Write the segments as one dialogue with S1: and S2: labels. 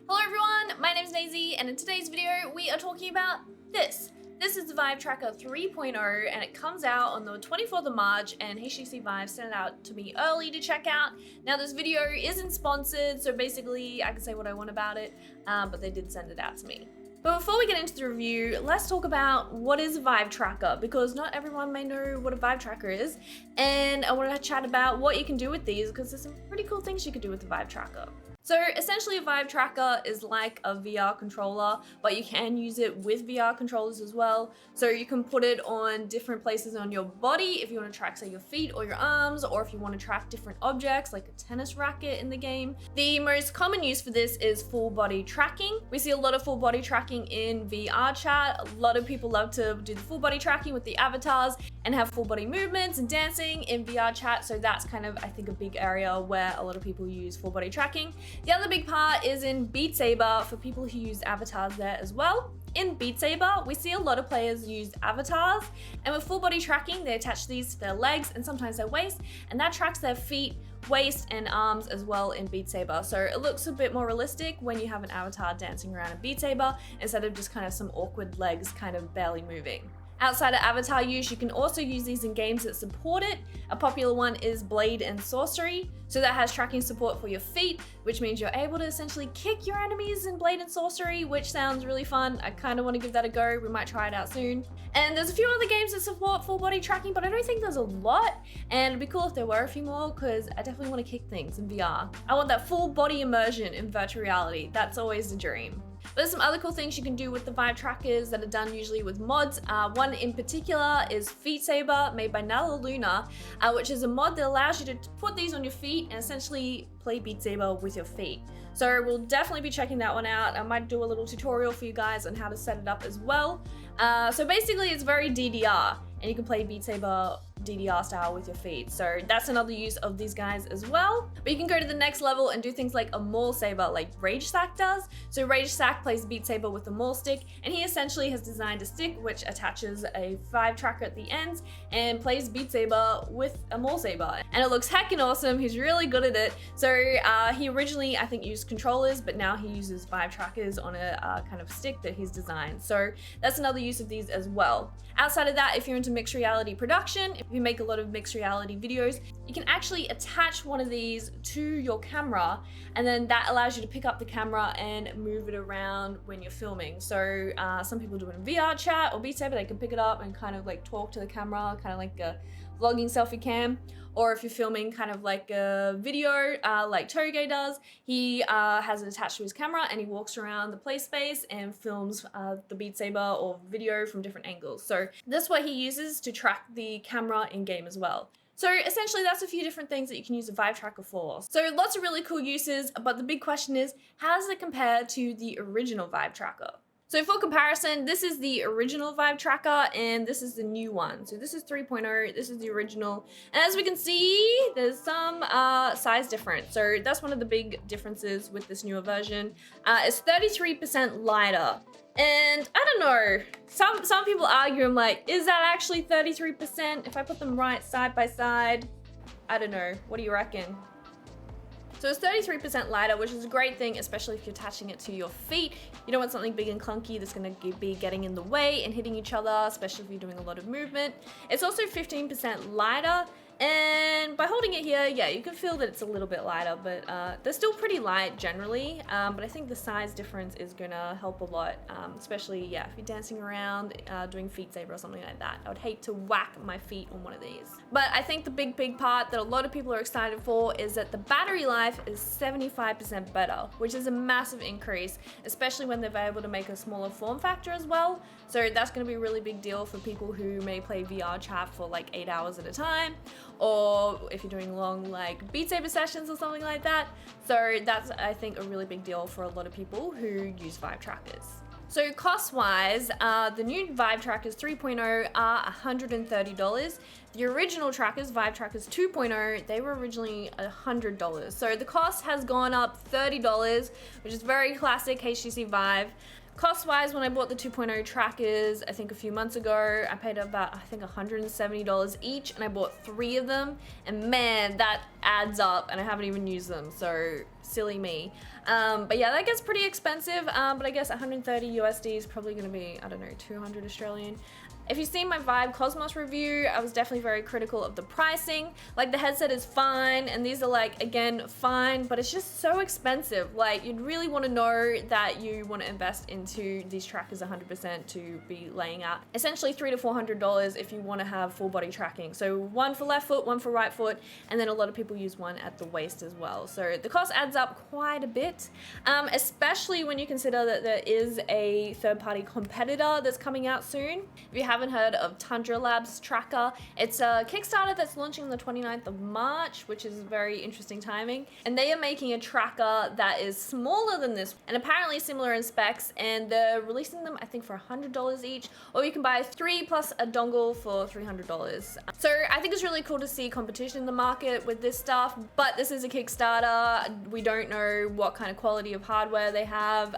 S1: Hello everyone, my name is Naysy, and in today's video we are talking about this. This is the Vive Tracker 3.0 and it comes out on the 24th of March, and HTC Vive sent it out to me early to check out. Now this video isn't sponsored, so basically I can say what I want about it, but they did send it out to me. But before we get into the review, let's talk about what is a Vive Tracker, because not everyone may know what a Vive Tracker is, and I want to chat about what you can do with these, because there's some pretty cool things you can do with the Vive Tracker. So essentially a Vive Tracker is like a VR controller, but you can use it with VR controllers as well. So you can put it on different places on your body if you want to track, say, your feet or your arms, or if you want to track different objects like a tennis racket in the game. The most common use for this is full body tracking. We see a lot of full body tracking in VR chat. A lot of people love to do the full body tracking with the avatars and have full body movements and dancing in VR chat. So that's kind of, I think, a big area where a lot of people use full body tracking. The other big part is in Feet Saber for people who use avatars there as well. In Feet Saber, we see a lot of players use avatars, and with full body tracking, they attach these to their legs and sometimes their waist, and that tracks their feet, waist, and arms as well in Feet Saber. So it looks a bit more realistic when you have an avatar dancing around in Feet Saber instead of just kind of some awkward legs kind of barely moving. Outside of avatar use, you can also use these in games that support it. A popular one is Blade and Sorcery. So that has tracking support for your feet, which means you're able to essentially kick your enemies in Blade and Sorcery, which sounds really fun. I kind of want to give that a go. We might try it out soon. And there's a few other games that support full body tracking, but I don't think there's a lot. And it'd be cool if there were a few more, because I definitely want to kick things in VR. I want that full body immersion in virtual reality. That's always the dream. But there's some other cool things you can do with the Vive Trackers that are done usually with mods. One in particular is Feet Saber, made by Nala Luna, which is a mod that allows you to put these on your feet and essentially play Beat Saber with your feet. So we'll definitely be checking that one out. I might do a little tutorial for you guys on how to set it up as well. So basically it's very DDR, and you can play Beat Saber DDR style with your feet. So that's another use of these guys as well. But you can go to the next level and do things like a maul saber, like Rage Sack does. So Rage Sack plays Beat Saber with a maul stick, and he essentially has designed a stick which attaches a Vive Tracker at the ends and plays Beat Saber with a maul saber. And it looks heckin' awesome. He's really good at it. So he originally, I think, used controllers, but now he uses Vive Trackers on a kind of stick that he's designed. So that's another use of these as well. Outside of that, if you're into mixed reality production, if you make a lot of mixed reality videos, you can actually attach one of these to your camera, and then that allows you to pick up the camera and move it around when you're filming. So some people do it in VR chat or Beat Saber, they can pick it up and kind of like talk to the camera, kind of like a vlogging selfie cam. Or if you're filming kind of like a video like Seagate does, he has it attached to his camera and he walks around the play space and films the Beat Saber or video from different angles. So that's what he uses to track the camera in game as well. So essentially that's a few different things that you can use a Vive Tracker for. So lots of really cool uses, but the big question is, how does it compare to the original Vive Tracker? So for comparison, this is the original Vive Tracker and this is the new one. So this is 3.0, this is the original. And as we can see, there's some size difference. So that's one of the big differences with this newer version. It's 33% lighter. And I don't know, some people argue, I'm like, is that actually 33%? If I put them right side by side, I don't know, what do you reckon? So it's 33% lighter, which is a great thing, especially if you're attaching it to your feet. You don't want something big and clunky that's going to be getting in the way and hitting each other, especially if you're doing a lot of movement. It's also 15% lighter, and by holding it here, yeah, you can feel that it's a little bit lighter, but they're still pretty light generally. But I think the size difference is gonna help a lot, especially, yeah, if you're dancing around, doing Feet Saber or something like that. I would hate to whack my feet on one of these. But I think the big part that a lot of people are excited for is that the battery life is 75% better, which is a massive increase, especially when they're able to make a smaller form factor as well. So that's gonna be a really big deal for people who may play VR chat for like 8 hours at a time, or if you're doing long like Beat Saber sessions or something like that. So that's, I think, a really big deal for a lot of people who use Vive Trackers. So cost-wise, the new Vive Trackers 3.0 are $130. The original trackers, Vive Trackers 2.0, they were originally $100. So the cost has gone up $30, which is very classic HTC Vive. Cost-wise, when I bought the 2.0 trackers, I think a few months ago, I paid about, I think, $170 each, and I bought 3 of them, and man, that adds up, and I haven't even used them. So silly me. But yeah, that gets pretty expensive, but I guess 130 USD is probably gonna be, I don't know, 200 Australian. If you've seen my Vive Cosmos review, I was definitely very critical of the pricing. Like, the headset is fine, and these are like, again, fine, but it's just so expensive. Like, you'd really want to know that you want to invest into these trackers 100% to be laying out essentially $300 to $400 if you want to have full body tracking. So one for left foot, one for right foot, and then a lot of people use one at the waist as well. So the cost adds up quite a bit, especially when you consider that there is a third-party competitor that's coming out soon. If you haven't heard of Tundra Labs Tracker, it's a Kickstarter that's launching on the 29th of March, which is very interesting timing. And they are making a tracker that is smaller than this and apparently similar in specs, and they're releasing them, I think, for $100 each, or you can buy 3 plus a dongle for $300. So I think it's really cool to see competition in the market with this stuff, but this is a Kickstarter. We don't know what kind of quality of hardware they have,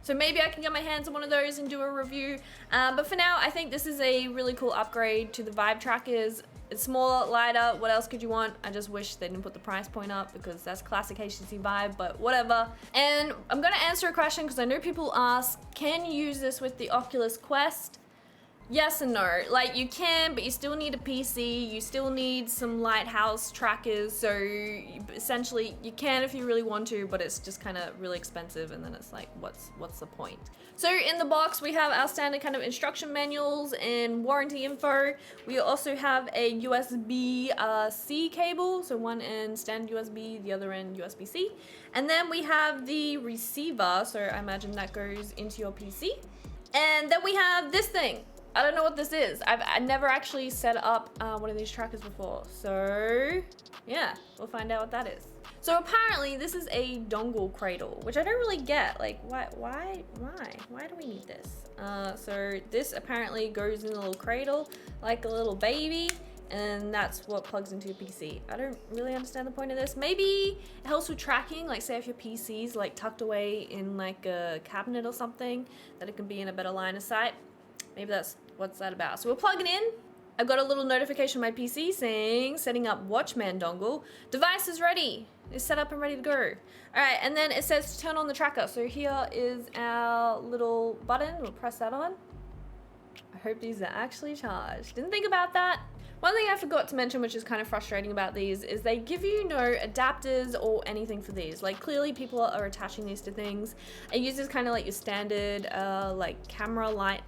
S1: so maybe I can get my hands on one of those and do a review, but for now I think this is a really cool upgrade to the Vive Trackers. It's smaller, lighter, what else could you want? I just wish they didn't put the price point up because that's classic HTC Vive, but whatever. And I'm gonna answer a question because I know people ask, can you use this with the Oculus Quest? Yes and no. Like, you can, but you still need a PC, you still need some lighthouse trackers, so essentially you can if you really want to, but it's just kind of really expensive, and then it's like, what's the point? So in the box we have our standard kind of instruction manuals and warranty info. We also have a USB-C cable, so one end standard USB, the other end USB-C, and then we have the receiver, so I imagine that goes into your PC, and then we have this thing. I don't know what this is. I've never actually set up one of these trackers before. So yeah, we'll find out what that is. So apparently this is a dongle cradle, which I don't really get. Like, why do we need this? So this apparently goes in a little cradle, like a little baby, and that's what plugs into your PC. I don't really understand the point of this. Maybe it helps with tracking, like say if your PC's like tucked away in like a cabinet or something, that it can be in a better line of sight. Maybe that's what's that about. So we'll plug it in. I've got a little notification on my PC saying setting up Watchman dongle. Device is ready. It's set up and ready to go. All right, and then it says to turn on the tracker. So here is our little button. We'll press that on. I hope these are actually charged. Didn't think about that. One thing I forgot to mention, which is kind of frustrating about these, is they give you no adapters or anything for these. Like, clearly people are attaching these to things. It uses kind of like your standard like camera light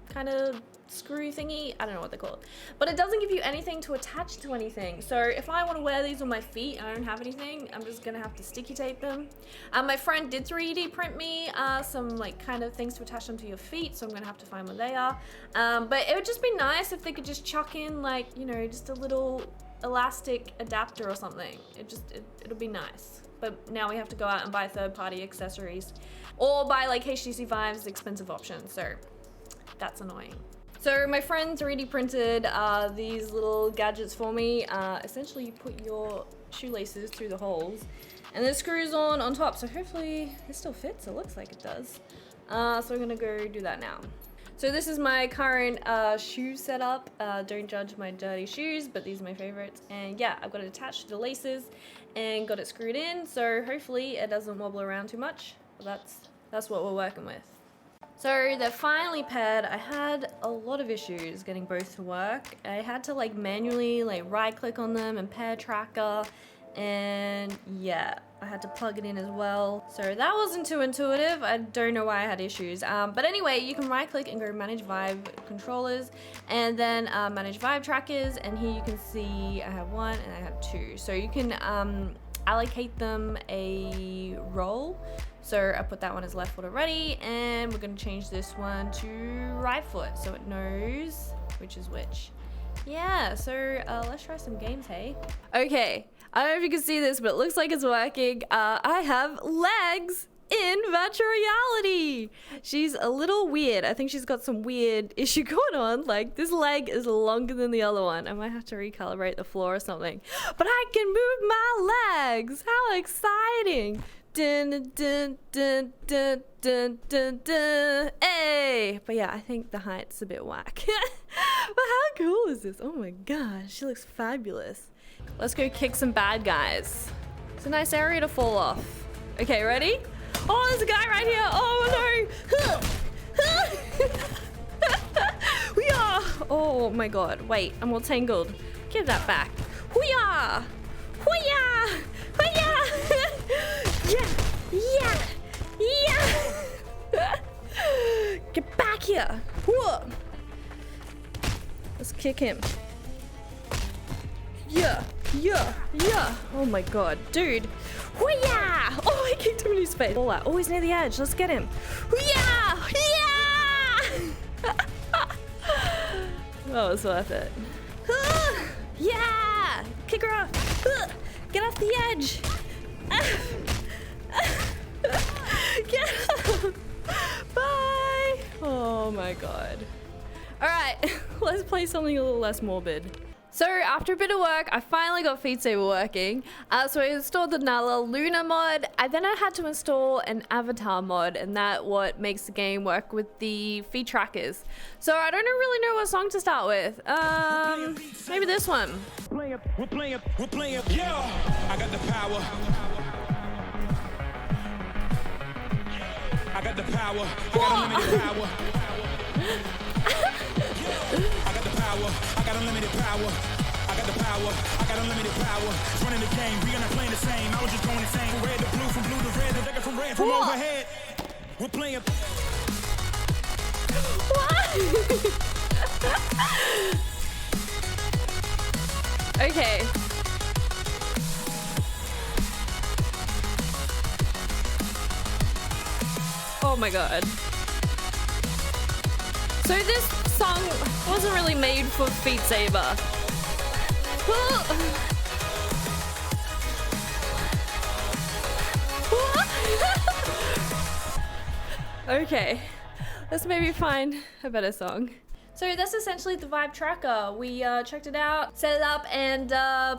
S1: kind of screw thingy. I don't know what they call it, but it doesn't give you anything to attach to anything. So if I want to wear these on my feet and I don't have anything, I'm just gonna have to sticky tape them. My friend did 3D print me some like kind of things to attach them to your feet, so I'm gonna have to find where they are. But it would just be nice if they could just chuck in, like, you know, just a little elastic adapter or something. It'll be nice. But now we have to go out and buy third-party accessories or buy like HTC Vive's expensive option, so that's annoying. So my friend 3D printed these little gadgets for me. Essentially you put your shoelaces through the holes and then screws on top. So hopefully it still fits. It looks like it does. So we're gonna go do that now. So this is my current shoe setup. Don't judge my dirty shoes, but these are my favorites. And yeah, I've got it attached to the laces and got it screwed in. So hopefully it doesn't wobble around too much. But that's what we're working with. So they're finally paired. I had a lot of issues getting both to work. I had to like manually like right click on them and pair tracker, and yeah, I had to plug it in as well. So that wasn't too intuitive. I don't know why I had issues. But anyway, you can right click and go manage Vive controllers and then manage Vive trackers, and here you can see I have one and I have two. So you can allocate them a role. So I put that one as left foot already, and we're gonna change this one to right foot so it knows which is which. Yeah, so let's try some games, hey? Okay, I don't know if you can see this, but it looks like it's working. I have legs in virtual reality. She's a little weird. I think she's got some weird issue going on. Like, this leg is longer than the other one. I might have to recalibrate the floor or something. But I can move my legs. How exciting. Dun, dun, dun, dun, dun, dun, dun. Hey! But yeah, I think the height's a bit whack. But how cool is this? Oh my gosh, she looks fabulous. Let's go kick some bad guys. It's a nice area to fall off. Okay, ready? Oh, there's a guy right here. Oh no. We are. Oh my god. Wait, I'm all tangled. Give that back. Hoo-yah! Hoo-yah! Hoo-yah! Yeah! Yeah! Get back here! Whoa! Let's kick him. Yeah! Oh my god, dude! Hoo-yah! Oh, I kicked him in his face. Oh, he's near the edge. Let's get him. Hoo-yah! Yeah! Oh, it's worth it. Yeah! Kick her off! Get off the edge! Get off! Bye! Oh my god. Alright, let's play something a little less morbid. So after a bit of work, I finally got Feet Saber working. So I installed the Nala Luna mod. I had to install an avatar mod, and that what makes the game work with the Feet Trackers. So I don't really know what song to start with. Maybe this one.
S2: We're playing, yeah. I got the power. I got the power. I got unlimited power. I got the power. I got unlimited power. I got the power. I got unlimited power. It's running the game. We are not playing the same. I was just going insane. From red to blue, from blue to red, the decker from red from overhead. We're playing.
S1: Okay. Oh my god. So this song wasn't really made for Feet Saber. Okay, let's maybe find a better song. So that's essentially the Vive Tracker. We checked it out, set it up, and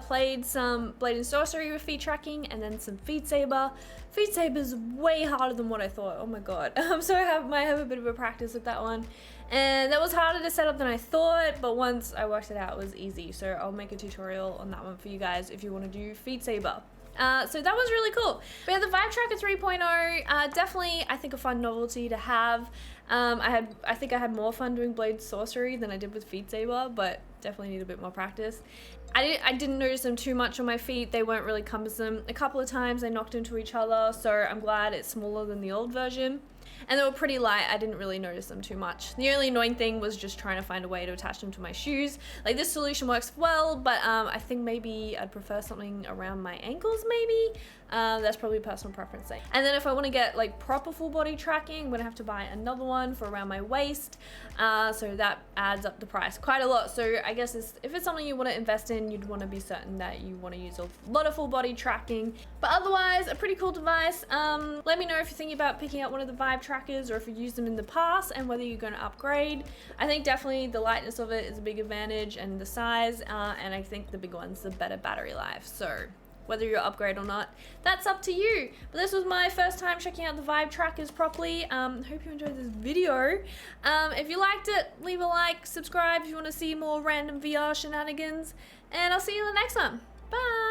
S1: played some Blade and Sorcery with feet tracking, and then some Feet Saber. Feet Saber's way harder than what I thought. Oh my god. So I might have a bit of a practice with that one. And that was harder to set up than I thought, but once I worked it out, it was easy. So I'll make a tutorial on that one for you guys if you want to do Feet Saber. So that was really cool. But yeah, the Vive Tracker 3.0, definitely I think a fun novelty to have. I think I had more fun doing Blade Sorcery than I did with Feet Saber, but definitely need a bit more practice. I didn't notice them too much on my feet. They weren't really cumbersome. A couple of times they knocked into each other, so I'm glad it's smaller than the old version. And they were pretty light. I didn't really notice them too much. The only annoying thing was just trying to find a way to attach them to my shoes. Like, this solution works well, but I think maybe I'd prefer something around my ankles maybe. That's probably a personal preference thing. And then if I want to get like proper full body tracking, I'm gonna have to buy another one for around my waist. So that adds up the price quite a lot. So I guess if it's something you want to invest in, you'd want to be certain that you want to use a lot of full body tracking. But otherwise, a pretty cool device. Let me know if you're thinking about picking up one of the Vive Trackers, or if you've used them in the past, and whether you're going to upgrade. I think definitely the lightness of it is a big advantage, and the size, and I think the big one's the better battery life. So whether you upgrade or not, that's up to you. But this was my first time checking out the Vive Trackers properly. Hope you enjoyed this video. If you liked it, leave a like, subscribe if you want to see more random VR shenanigans, and I'll see you in the next one. Bye!